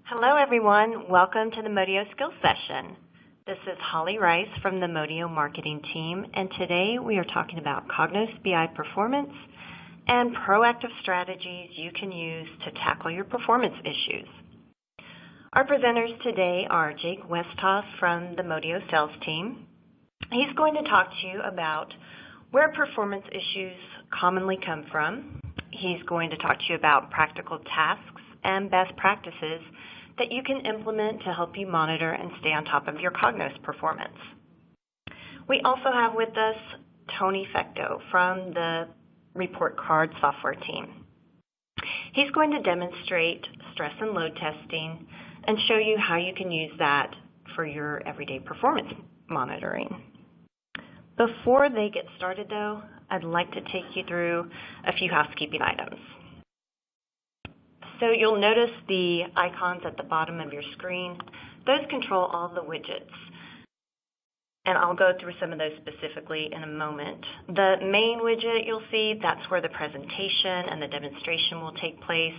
Hello everyone, welcome to the Modio Skills Session. This is Holly Rice from the Modio Marketing Team, and today we are talking about Cognos BI performance and proactive strategies you can use to tackle your performance issues. Our presenters today are Jake Westhoff from the Modio Sales Team. He's going to talk to you about where performance issues commonly come from. He's going to talk to you about practical tasks and best practices that you can implement to help you monitor and stay on top of your Cognos performance. We also have with us Tony Fecto from the ReportCard software team. He's going to demonstrate stress and load testing and show you how you can use that for your everyday performance monitoring. Before they get started though, I'd like to take you through a few housekeeping items. So you'll notice the icons at the bottom of your screen. Those control all the widgets. And I'll go through some of those specifically in a moment. The main widget you'll see, that's where the presentation and the demonstration will take place.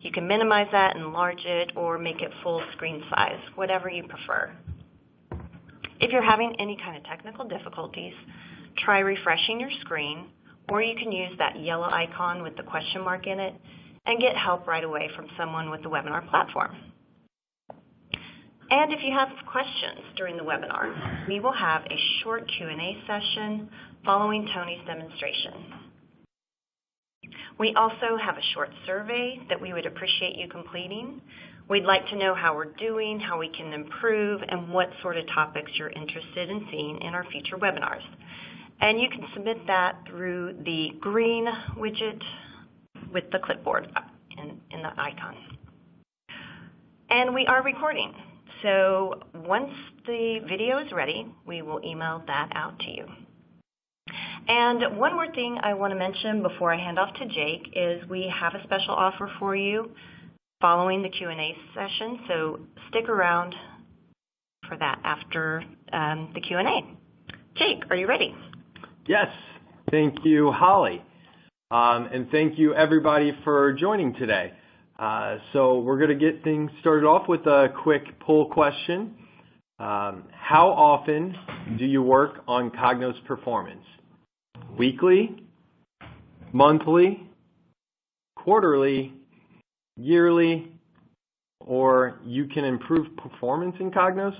You can minimize that, enlarge it, or make it full screen size, whatever you prefer. If you're having any kind of technical difficulties, try refreshing your screen, or you can use that yellow icon with the question mark in it and get help right away from someone with the webinar platform. And if you have questions during the webinar, we will have a short Q&A session following Tony's demonstration. We also have a short survey that we would appreciate you completing. We'd like to know how we're doing, how we can improve, and what sort of topics you're interested in seeing in our future webinars. And you can submit that through the green widget with the clipboard in the icon. And we are recording, so once the video is ready, we will email that out to you. And one more thing I want to mention before I hand off to Jake is we have a special offer for you following the Q&A session, so stick around for that after the Q&A. Jake, are you ready? Yes, thank you, Holly. And thank you everybody for joining today. So we're going to get things started off with a quick poll question. How often do you work on Cognos performance? Weekly, monthly, quarterly, yearly, or you can improve performance in Cognos?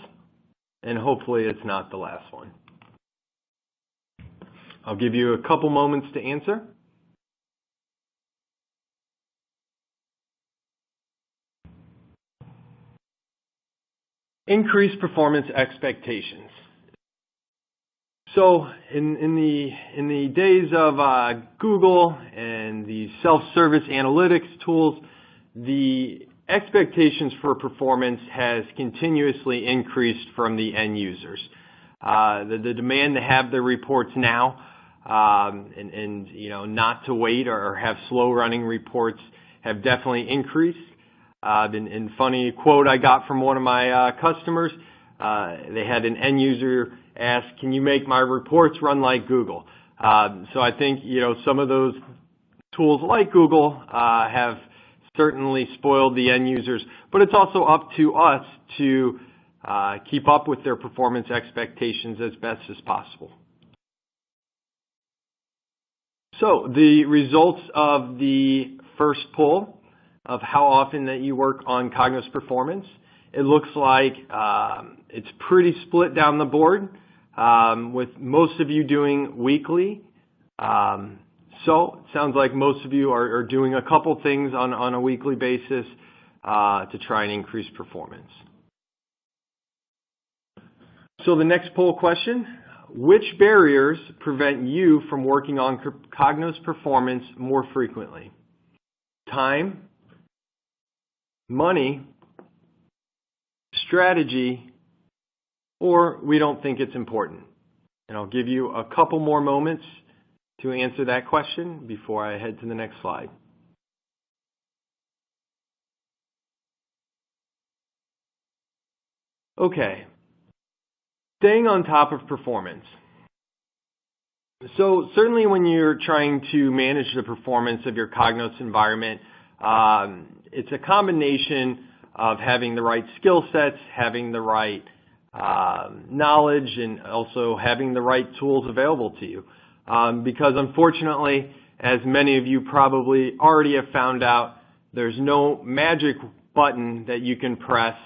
And hopefully it's not the last one. I'll give you a couple moments to answer. Increased performance expectations. So in the days of Google and the self-service analytics tools, the expectations for performance has continuously increased from the end users. The demand to have their reports now and not to wait or have slow running reports have definitely increased. And funny quote I got from one of my customers, they had an end user ask, can you make my reports run like Google? So I think, some of those tools like Google have certainly spoiled the end users, but it's also up to us to keep up with their performance expectations as best as possible. So the results of the first poll of how often that you work on Cognos performance, it looks like it's pretty split down the board, with most of you doing weekly. So it sounds like most of you are doing a couple things on a weekly basis to try and increase performance. So the next poll question, which barriers prevent you from working on Cognos performance more frequently? Time, money, strategy, or we don't think it's important? And I'll give you a couple more moments to answer that question before I head to the next slide. Okay, staying on top of performance. So certainly when you're trying to manage the performance of your Cognos environment, it's a combination of having the right skill sets, having the right knowledge, and also having the right tools available to you. Because unfortunately, as many of you probably already have found out, there's no magic button that you can press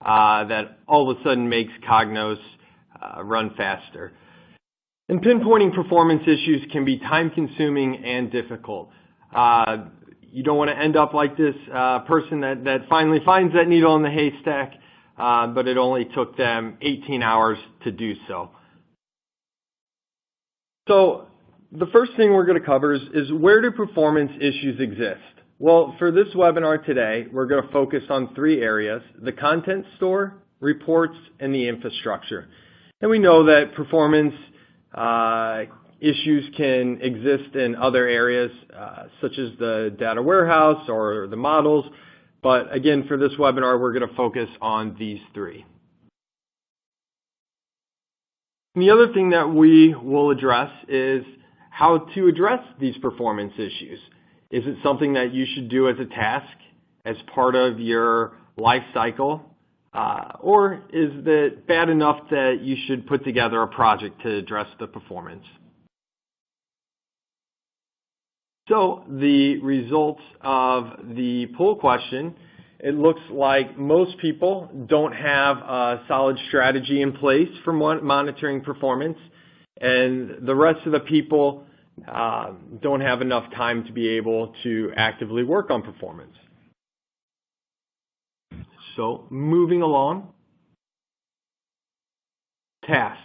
that all of a sudden makes Cognos run faster. And pinpointing performance issues can be time-consuming and difficult. You don't want to end up like this person that finally finds that needle in the haystack, but it only took them 18 hours to do so. So the first thing we're going to cover is where do performance issues exist? Well, for this webinar today, we're going to focus on 3 areas: the content store, reports, and the infrastructure. And we know that performance issues can exist in other areas, such as the data warehouse or the models. But again, for this webinar, we're going to focus on these 3. And the other thing that we will address is how to address these performance issues. Is it something that you should do as a task, as part of your life cycle? Or is it bad enough that you should put together a project to address the performance? So the results of the poll question, it looks like most people don't have a solid strategy in place for monitoring performance, and the rest of the people don't have enough time to be able to actively work on performance. So moving along, task.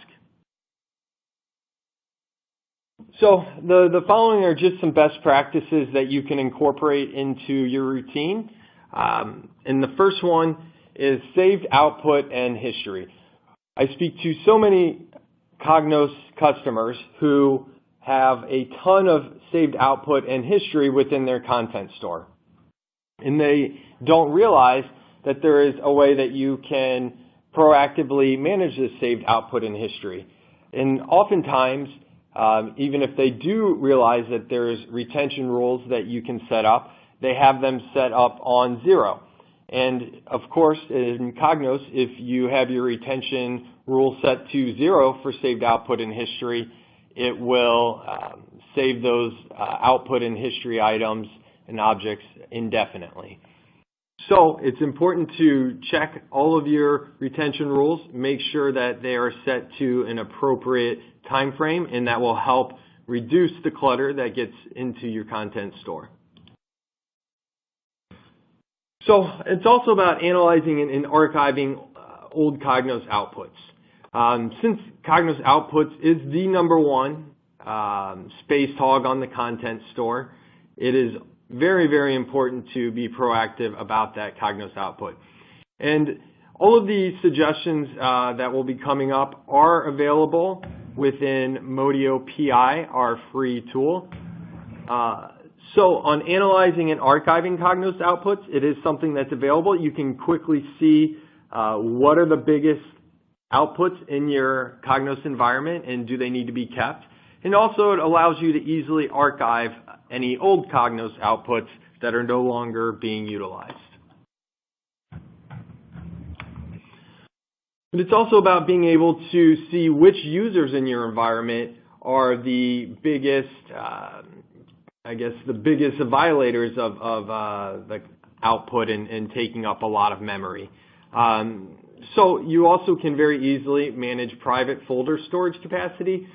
So the following are just some best practices that you can incorporate into your routine. And the first one is saved output and history. I speak to so many Cognos customers who have a ton of saved output and history within their content store. And they don't realize that there is a way that you can proactively manage this saved output and history. And oftentimes, even if they do realize that there's retention rules that you can set up, they have them set up on 0. And of course, in Cognos, if you have your retention rule set to 0 for saved output and history, it will save those output and history items and objects indefinitely. So it's important to check all of your retention rules, make sure that they are set to an appropriate time frame, and that will help reduce the clutter that gets into your content store. So it's also about analyzing and archiving old Cognos outputs. Since Cognos outputs is the #1 space hog on the content store, it is very, very important to be proactive about that Cognos output. And all of these suggestions that will be coming up are available within Modio PI, our free tool. So on analyzing and archiving Cognos outputs, it is something that's available. You can quickly see what are the biggest outputs in your Cognos environment and do they need to be kept. And also it allows you to easily archive any old Cognos outputs that are no longer being utilized. But it's also about being able to see which users in your environment are the biggest, the biggest violators of the output and taking up a lot of memory. So you also can very easily manage private folder storage capacity.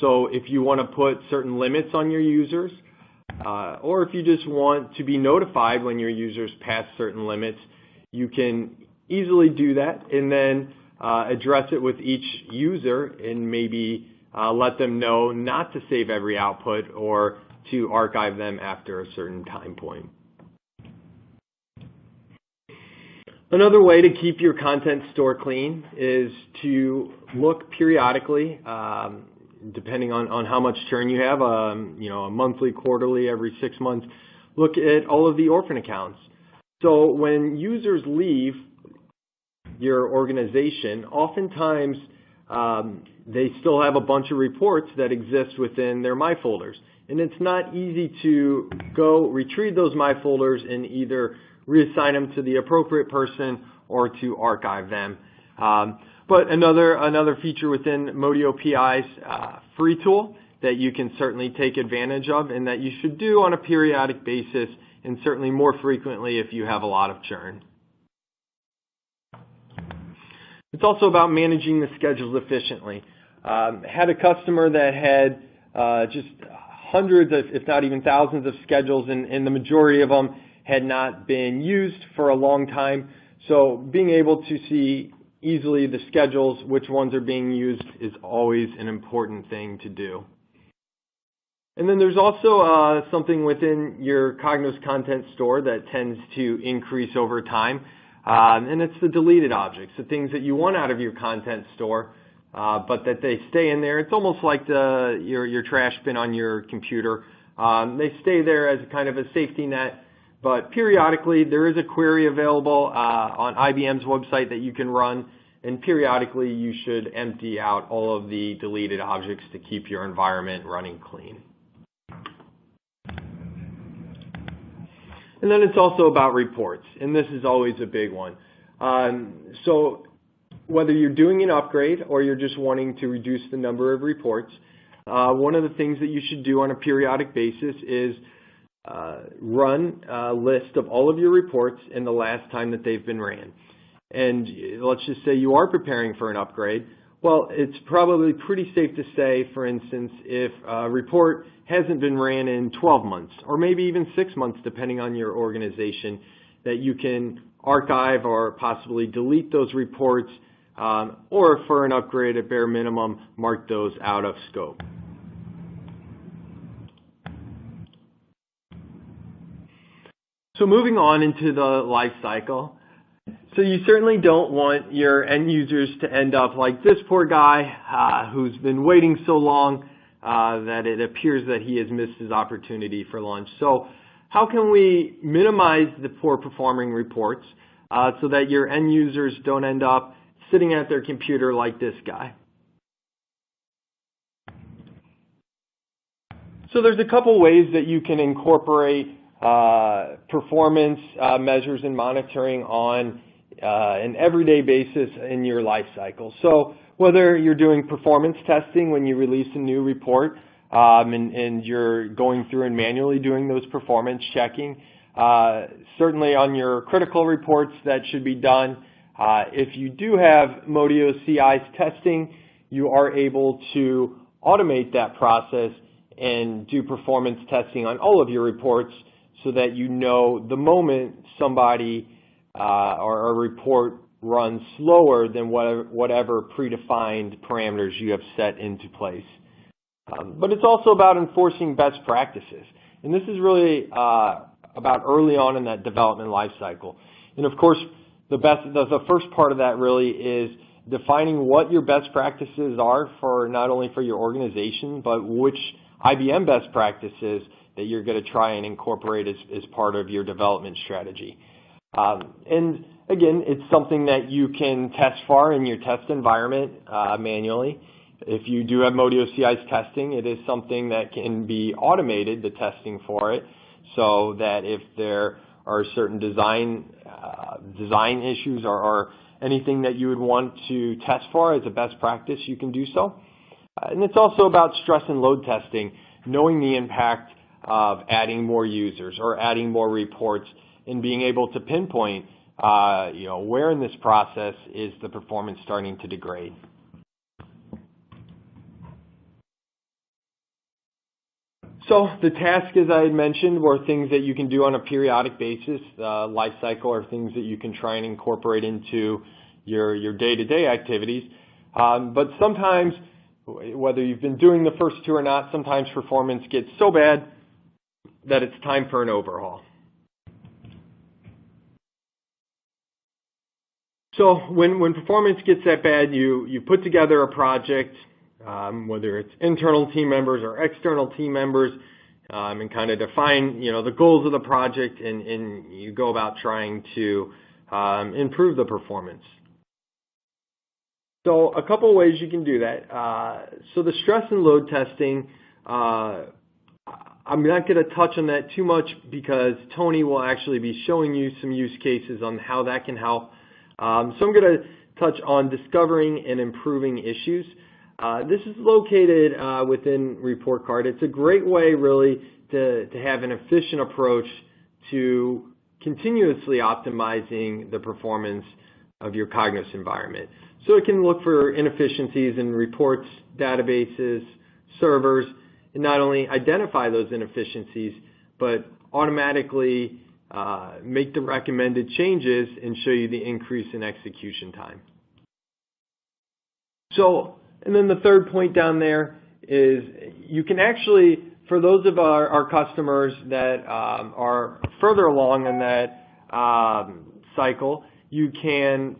So if you want to put certain limits on your users, or if you just want to be notified when your users pass certain limits, you can easily do that and then address it with each user and maybe let them know not to save every output or to archive them after a certain time point. Another way to keep your content store clean is to look periodically, depending on how much churn you have, a monthly, quarterly, every 6 months, look at all of the orphan accounts. So when users leave your organization, oftentimes they still have a bunch of reports that exist within their My Folders. And it's not easy to go retrieve those My Folders and either reassign them to the appropriate person or to archive them. But another feature within Modio PI's free tool that you can certainly take advantage of and that you should do on a periodic basis and certainly more frequently if you have a lot of churn. It's also about managing the schedules efficiently. Had a customer that had just hundreds, if not even thousands of schedules, and the majority of them had not been used for a long time. So being able to see easily the schedules, which ones are being used, is always an important thing to do. And then there's also something within your Cognos content store that tends to increase over time, and it's the deleted objects, the things that you want out of your content store, but that they stay in there. It's almost like your trash bin on your computer. They stay there as kind of a safety net, but periodically there is a query available on IBM's website that you can run, and periodically you should empty out all of the deleted objects to keep your environment running clean. And then it's also about reports, and this is always a big one. So whether you're doing an upgrade or you're just wanting to reduce the number of reports, one of the things that you should do on a periodic basis is run a list of all of your reports and the last time that they've been ran. And let's just say you are preparing for an upgrade. Well, it's probably pretty safe to say, for instance, if a report hasn't been ran in 12 months or maybe even 6 months, depending on your organization, that you can archive or possibly delete those reports, or for an upgrade at bare minimum, mark those out of scope. So moving on into the life cycle. So you certainly don't want your end users to end up like this poor guy who's been waiting so long that it appears that he has missed his opportunity for lunch. So how can we minimize the poor performing reports so that your end users don't end up sitting at their computer like this guy? So there's a couple ways that you can incorporate performance measures and monitoring on an everyday basis in your life cycle. So whether you're doing performance testing when you release a new report and you're going through and manually doing those performance checking, certainly on your critical reports that should be done. If you do have Modio CI's testing, you are able to automate that process and do performance testing on all of your reports so that you know the moment somebody or a report runs slower than whatever predefined parameters you have set into place. But it's also about enforcing best practices. And this is really about early on in that development life cycle. And of course, the first part of that really is defining what your best practices are for not only for your organization, but which IBM best practices that you're going to try and incorporate as part of your development strategy. And again, it's something that you can test for in your test environment manually. If you do have Modio CI's testing, it is something that can be automated, the testing for it, so that if there are certain design issues or anything that you would want to test for as a best practice, you can do so. And it's also about stress and load testing, knowing the impact of adding more users or adding more reports and being able to pinpoint where in this process is the performance starting to degrade. So the task, as I had mentioned, were things that you can do on a periodic basis. Life cycle are things that you can try and incorporate into your day-to-day activities. But sometimes, whether you've been doing the first two or not, sometimes performance gets so bad that it's time for an overhaul. So when performance gets that bad, you put together a project, whether it's internal team members or external team members, and kind of define the goals of the project, and you go about trying to improve the performance. So a couple ways you can do that. So the stress and load testing, I'm not going to touch on that too much because Tony will actually be showing you some use cases on how that can help. So I'm going to touch on discovering and improving issues. This is located within ReportCard. It's a great way really to have an efficient approach to continuously optimizing the performance of your Cognos environment. So it can look for inefficiencies in reports, databases, servers, and not only identify those inefficiencies, but automatically make the recommended changes and show you the increase in execution time. So, and then the third point down there is you can actually, for those of our customers that are further along in that cycle, you can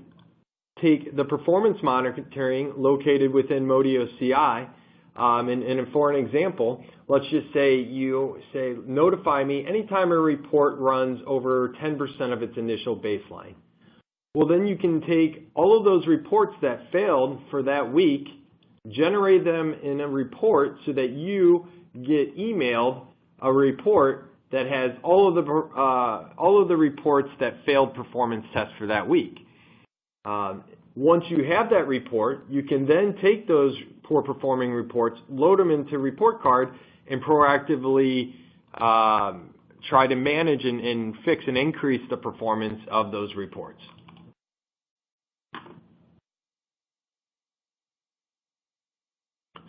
take the performance monitoring located within Modio CI. And for an example, let's just say you say, notify me anytime a report runs over 10% of its initial baseline. Well, then you can take all of those reports that failed for that week, generate them in a report so that you get emailed a report that has all of the reports that failed performance tests for that week. Once you have that report, you can then take those poor performing reports, load them into ReportCard, and proactively try to manage and fix and increase the performance of those reports.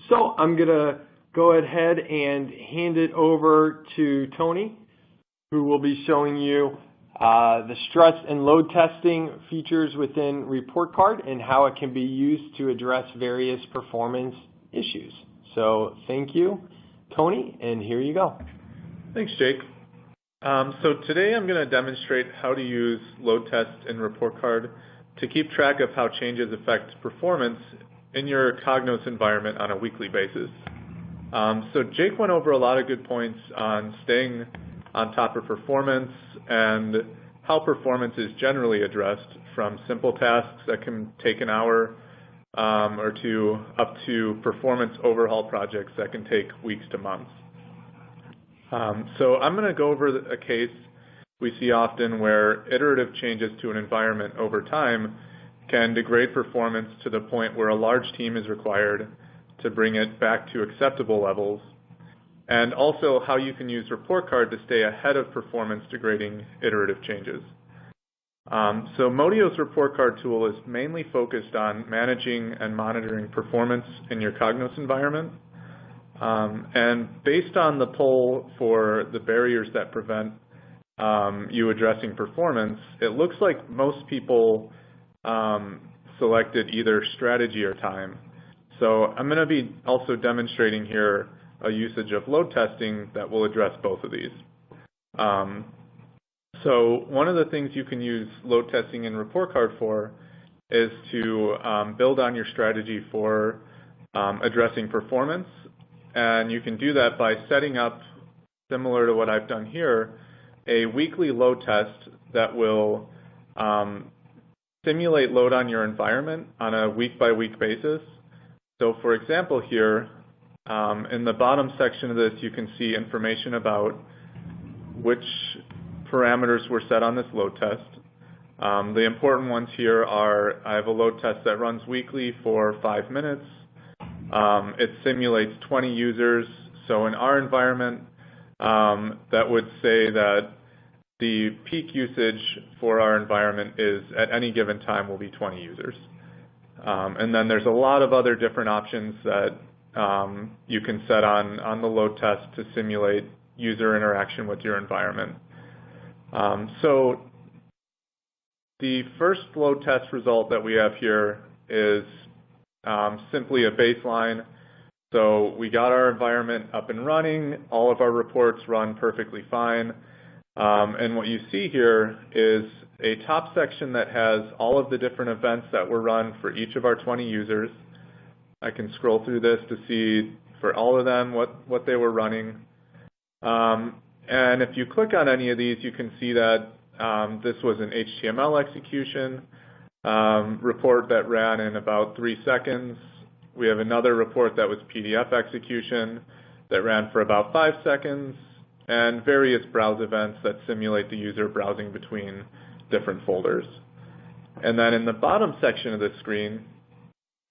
So I'm going to go ahead and hand it over to Tony, who will be showing you the stress and load testing features within ReportCard and how it can be used to address various performance issues. So thank you, Tony, and here you go. Thanks, Jake. So today I'm going to demonstrate how to use load test in ReportCard to keep track of how changes affect performance in your Cognos environment on a weekly basis. So Jake went over a lot of good points on staying on top of performance and how performance is generally addressed, from simple tasks that can take an hour or two up to performance overhaul projects that can take weeks to months. So I'm going to go over a case we see often where iterative changes to an environment over time can degrade performance to the point where a large team is required to bring it back to acceptable levels, and also how you can use ReportCard to stay ahead of performance degrading iterative changes. So Modio's ReportCard tool is mainly focused on managing and monitoring performance in your Cognos environment. And based on the poll for the barriers that prevent you addressing performance, it looks like most people selected either strategy or time. So I'm going to be also demonstrating here a usage of load testing that will address both of these. So one of the things you can use load testing in ReportCard for is to build on your strategy for addressing performance. And you can do that by setting up, similar to what I've done here, a weekly load test that will simulate load on your environment on a week-by-week basis. So for example here, in the bottom section of this, you can see information about which parameters were set on this load test. The important ones here are, I have a load test that runs weekly for 5 minutes. It simulates 20 users. So in our environment, that would say that the peak usage for our environment is, at any given time, will be 20 users. And then there's a lot of other different options that you can set on the load test to simulate user interaction with your environment. So the first load test result that we have here is simply a baseline. So we got our environment up and running. All of our reports run perfectly fine. And what you see here is a top section that has all of the different events that were run for each of our 20 users. I can scroll through this to see for all of them what they were running. And if you click on any of these, you can see that this was an HTML execution report that ran in about 3 seconds. We have another report that was PDF execution. that ran for about 5 seconds, and various browse events that simulate the user browsing between different folders. And then in the bottom section of the screen,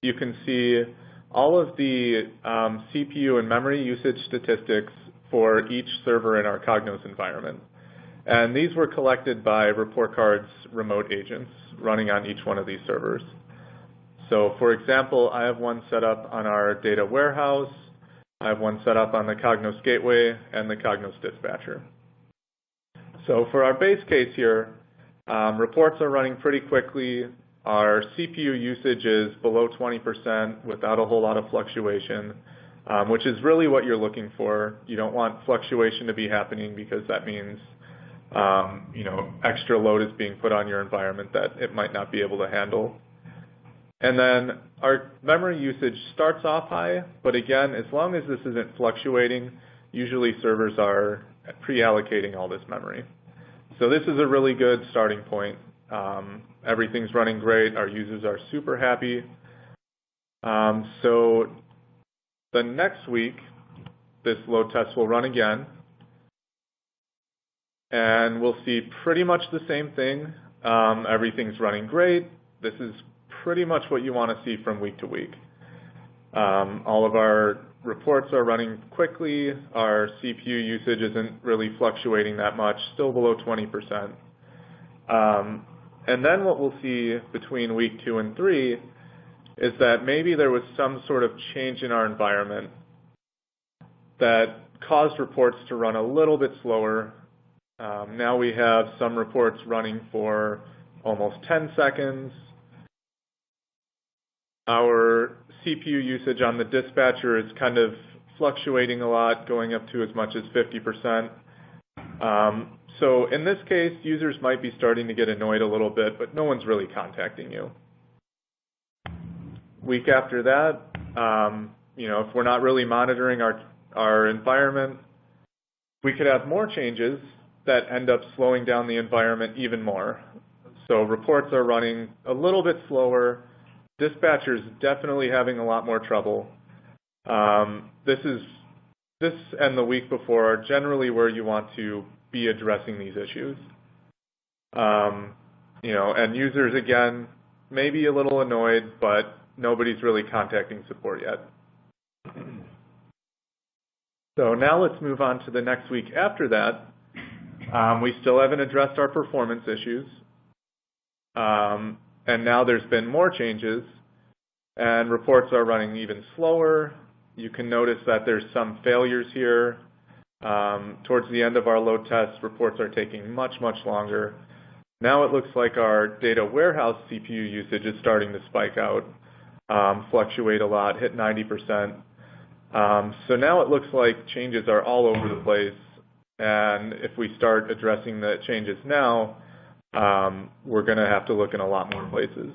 you can see all of the CPU and memory usage statistics for each server in our Cognos environment. And these were collected by ReportCard's remote agents running on each one of these servers. So for example, I have one set up on our data warehouse, I have one set up on the Cognos gateway and the Cognos dispatcher. So for our base case here, reports are running pretty quickly. Our CPU usage is below 20% without a whole lot of fluctuation, which is really what you're looking for. You don't want fluctuation to be happening because that means extra load is being put on your environment that it might not be able to handle. And then our memory usage starts off high, but again, as long as this isn't fluctuating, usually servers are pre-allocating all this memory. So this is a really good starting point. Everything's running great. Our users are super happy. So the next week, this load test will run again. And we'll see pretty much the same thing. Everything's running great. This is pretty much what you want to see from week to week. All of our reports are running quickly. Our CPU usage isn't really fluctuating that much, still below 20%. And then what we'll see between week 2 and 3 is that maybe there was some sort of change in our environment that caused reports to run a little bit slower. Now we have some reports running for almost 10 seconds. Our CPU usage on the dispatcher is kind of fluctuating a lot, going up to as much as 50%. So in this case, users might be starting to get annoyed a little bit, but no one's really contacting you. Week after that, if we're not really monitoring our environment, we could have more changes that end up slowing down the environment even more. So reports are running a little bit slower. Dispatcher's definitely having a lot more trouble. This and the week before are generally where you want to be addressing these issues. And users, again, may be a little annoyed, but nobody's really contacting support yet. So now let's move on to the next week after that. We still haven't addressed our performance issues. And now there's been more changes, and reports are running even slower. You can notice that there's some failures here. Towards the end of our load test, reports are taking much, much longer. Now it looks like our data warehouse CPU usage is starting to spike out, fluctuate a lot, hit 90%. So now it looks like changes are all over the place. And if we start addressing the changes now, we're going to have to look in a lot more places.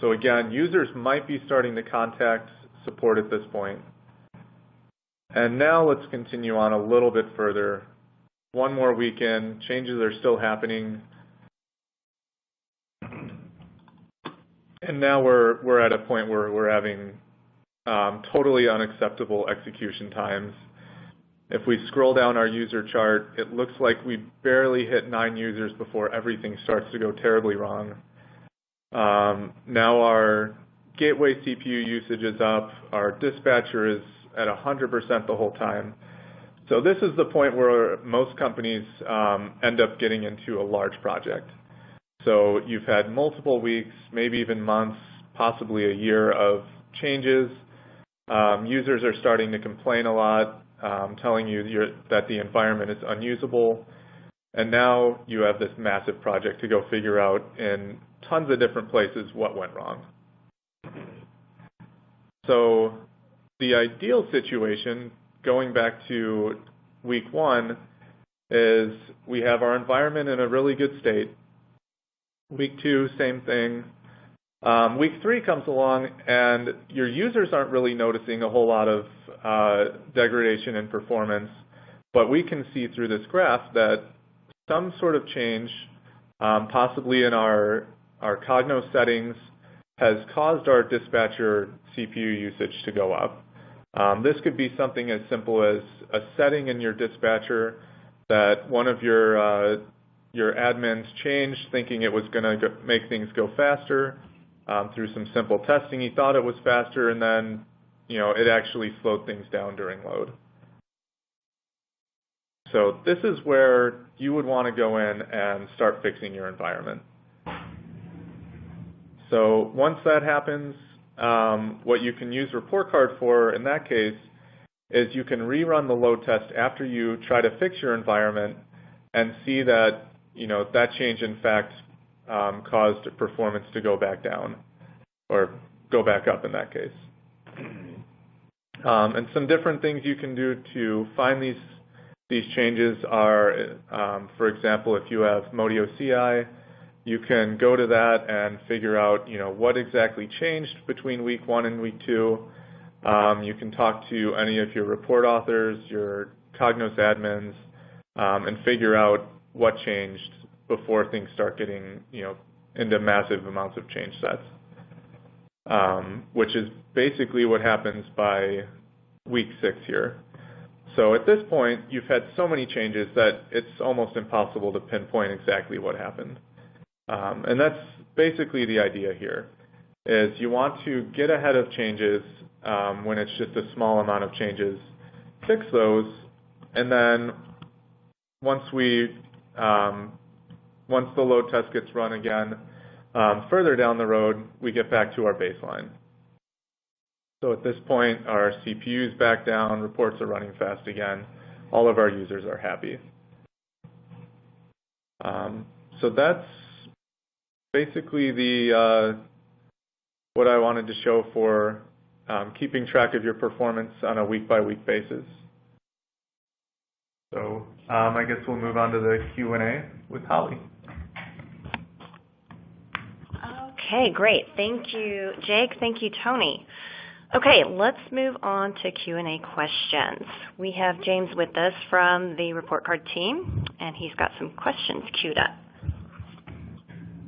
So again, users might be starting to contact support at this point. And now let's continue on a little bit further. One more weekend, changes are still happening. And now we're at a point where we're having totally unacceptable execution times. If we scroll down our user chart, it looks like we barely hit 9 users before everything starts to go terribly wrong. Now our gateway CPU usage is up. Our dispatcher is at 100% the whole time. So this is the point where most companies end up getting into a large project. So you've had multiple weeks, maybe even months, possibly a year of changes. Users are starting to complain a lot. Telling you that the environment is unusable. And now you have this massive project to go figure out in tons of different places what went wrong. So the ideal situation, going back to week 1, is we have our environment in a really good state. Week 2, same thing. Week 3 comes along, and your users aren't really noticing a whole lot of degradation in performance, but we can see through this graph that some sort of change, possibly in our Cognos settings, has caused our dispatcher CPU usage to go up. This could be something as simple as a setting in your dispatcher that one of your admins changed, thinking it was going to make things go faster. Through some simple testing, he thought it was faster, and then it actually slowed things down during load. So this is where you would want to go in and start fixing your environment. So once that happens, what you can use ReportCard for in that case is you can rerun the load test after you try to fix your environment and see that that change in fact caused performance to go back down or go back up in that case. And some different things you can do to find these changes are, for example, if you have Modio CI, you can go to that and figure out what exactly changed between week 1 and week 2. You can talk to any of your report authors, your Cognos admins, and figure out what changed before things start getting into massive amounts of change sets, which is basically what happens by week 6 here. So at this point, you've had so many changes that it's almost impossible to pinpoint exactly what happened. And that's basically the idea here, is you want to get ahead of changes when it's just a small amount of changes, fix those, and then once the load test gets run again, further down the road, we get back to our baseline. So at this point, our CPU is back down, reports are running fast again, all of our users are happy. So that's basically what I wanted to show for keeping track of your performance on a week-by-week basis. So I guess we'll move on to the Q&A with Holly. Okay, great. Thank you, Jake. Thank you, Tony. Okay, let's move on to Q&A questions. We have James with us from the ReportCard team, and he's got some questions queued up.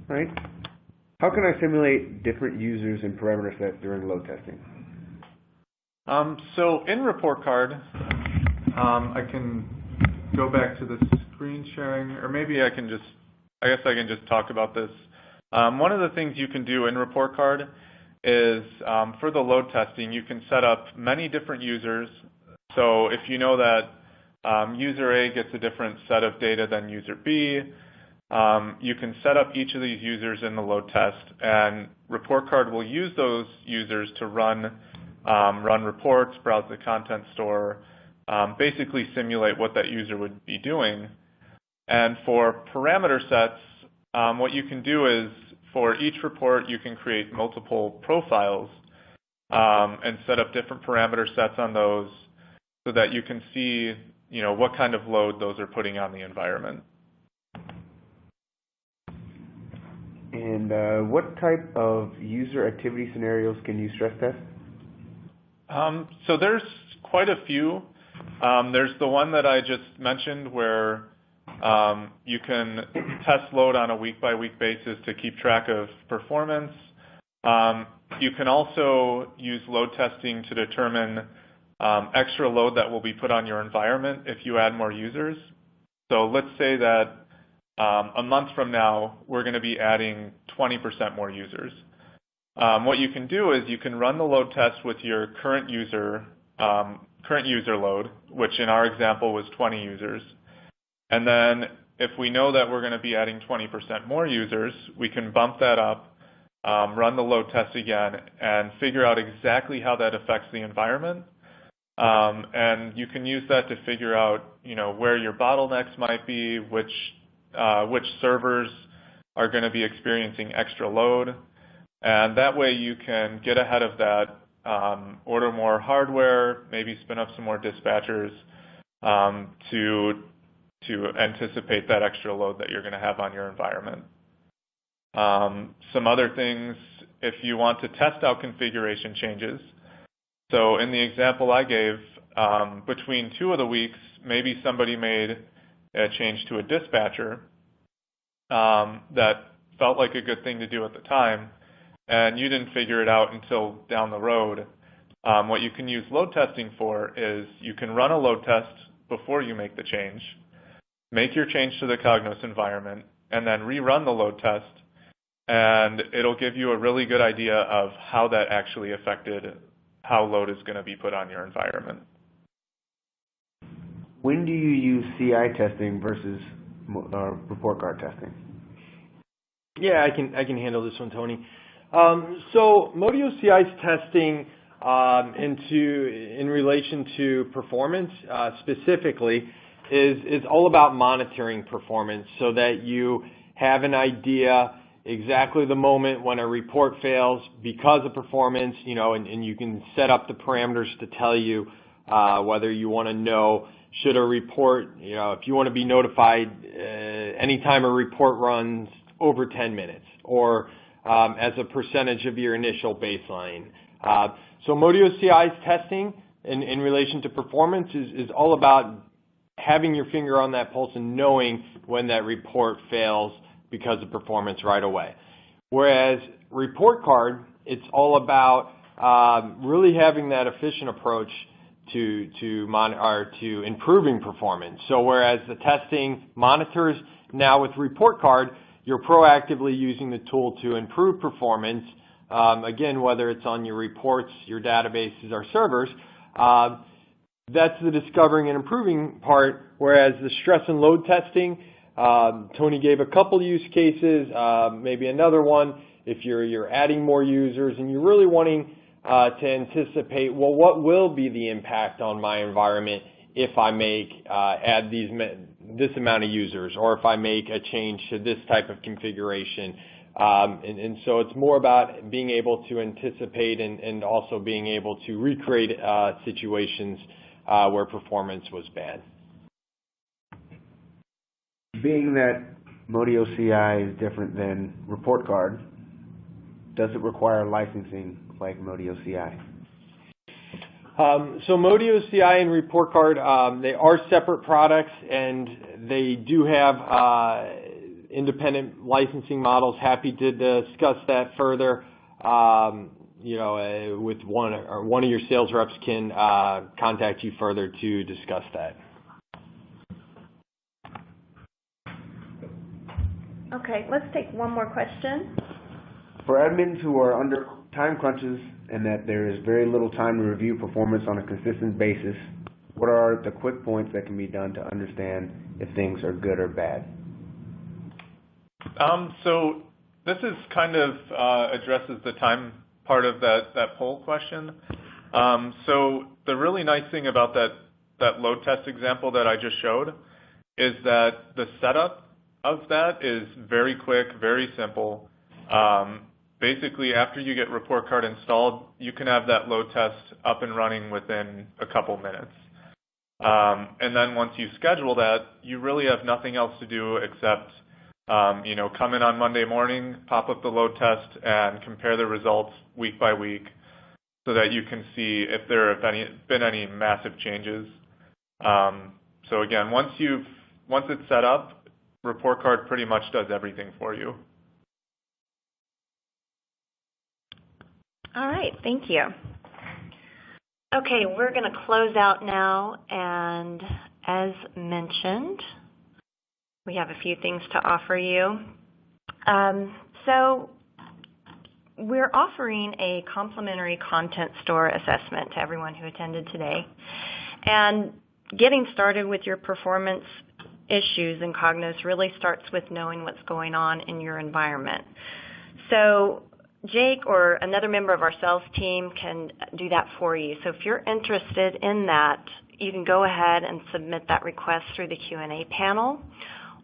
All right. How can I simulate different users and parameter sets during load testing? So in ReportCard, I can go back to the screen sharing, or maybe I guess I can just talk about this. One of the things you can do in ReportCard is for the load testing, you can set up many different users. So if you know that user A gets a different set of data than user B, you can set up each of these users in the load test, and ReportCard will use those users to run reports, browse the content store, basically simulate what that user would be doing. And for parameter sets, what you can do is for each report, you can create multiple profiles and set up different parameter sets on those so that you can see what kind of load those are putting on the environment. And what type of user activity scenarios can you stress test? So there's quite a few. There's the one that I just mentioned where you can test load on a week-by-week basis to keep track of performance. You can also use load testing to determine extra load that will be put on your environment if you add more users. So let's say that a month from now, we're going to be adding 20% more users. What you can do is you can run the load test with your current user load, which in our example was 20 users. And then if we know that we're going to be adding 20% more users, we can bump that up, run the load test again, and figure out exactly how that affects the environment. And you can use that to figure out, where your bottlenecks might be, which servers are going to be experiencing extra load. And that way you can get ahead of that, order more hardware, maybe spin up some more dispatchers to anticipate that extra load that you're going to have on your environment. Some other things, if you want to test out configuration changes. So in the example I gave, between 2 of the weeks, maybe somebody made a change to a dispatcher that felt like a good thing to do at the time, and you didn't figure it out until down the road. What you can use load testing for is you can run a load test before you make the change, make your change to the Cognos environment, and then rerun the load test, and it'll give you a really good idea of how that actually affected how load is going to be put on your environment. When do you use CI testing versus report card testing? Yeah, I can handle this one, Tony. So Modio CI's testing in relation to performance specifically is all about monitoring performance so that you have an idea exactly the moment when a report fails because of performance, and you can set up the parameters to tell you whether you want to know should a report, if you want to be notified anytime a report runs over 10 minutes or as a percentage of your initial baseline. So Modio CI's testing in relation to performance is all about having your finger on that pulse and knowing when that report fails because of performance right away. Whereas ReportCard, it's all about really having that efficient approach to improving performance. So whereas the testing monitors, now with ReportCard, you're proactively using the tool to improve performance. Again, whether it's on your reports, your databases, or servers, that's the discovering and improving part, whereas the stress and load testing, Tony gave a couple use cases, maybe another one, if you're adding more users and you're really wanting to anticipate, well, what will be the impact on my environment if I add this amount of users, or if I make a change to this type of configuration. And so it's more about being able to anticipate and also being able to recreate situations where performance was bad. Being that Modio CI is different than ReportCard, does it require licensing like Modio CI? So Modio CI and ReportCard, they are separate products, and they do have independent licensing models. Happy to discuss that further. With one of your sales reps can contact you further to discuss that. Okay, let's take one more question. For admins who are under time crunches and that there is very little time to review performance on a consistent basis, what are the quick points that can be done to understand if things are good or bad? So this is kind of addresses the time part of that poll question. So the really nice thing about that load test example that I just showed is that the setup of that is very quick, very simple. Basically, after you get ReportCard installed, you can have that load test up and running within a couple minutes. And then once you schedule that, you really have nothing else to do except come in on Monday morning, pop up the load test, and compare the results week by week so that you can see if there have been any massive changes. So again, once it's set up, ReportCard pretty much does everything for you. All right, thank you. Okay, we're going to close out now, and as mentioned, we have a few things to offer you. So we're offering a complimentary content store assessment to everyone who attended today. And getting started with your performance issues in Cognos really starts with knowing what's going on in your environment. So Jake or another member of our sales team can do that for you. So if you're interested in that, you can go ahead and submit that request through the Q&A panel,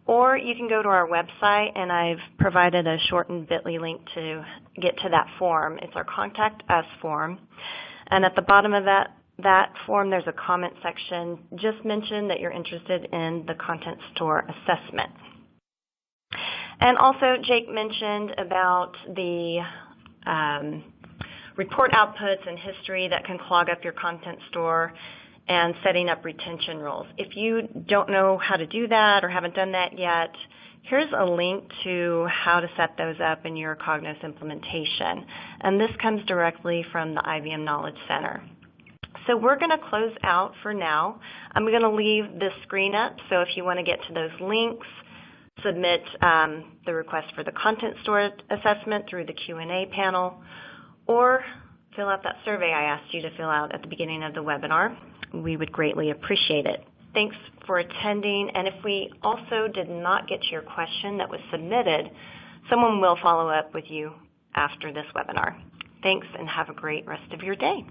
or you can go to our website, and I've provided a shortened bit.ly link to get to that form. It's our Contact Us form. And at the bottom of that form, there's a comment section. Just mention that you're interested in the content store assessment. And also, Jake mentioned about the report outputs and history that can clog up your content store and setting up retention rules. If you don't know how to do that or haven't done that yet, here's a link to how to set those up in your Cognos implementation. And this comes directly from the IBM Knowledge Center. So we're going to close out for now. I'm going to leave this screen up, so if you want to get to those links, submit the request for the content store assessment through the Q&A panel, or fill out that survey I asked you to fill out at the beginning of the webinar. We would greatly appreciate it. Thanks for attending, and if we also did not get to your question that was submitted, someone will follow up with you after this webinar. Thanks, and have a great rest of your day.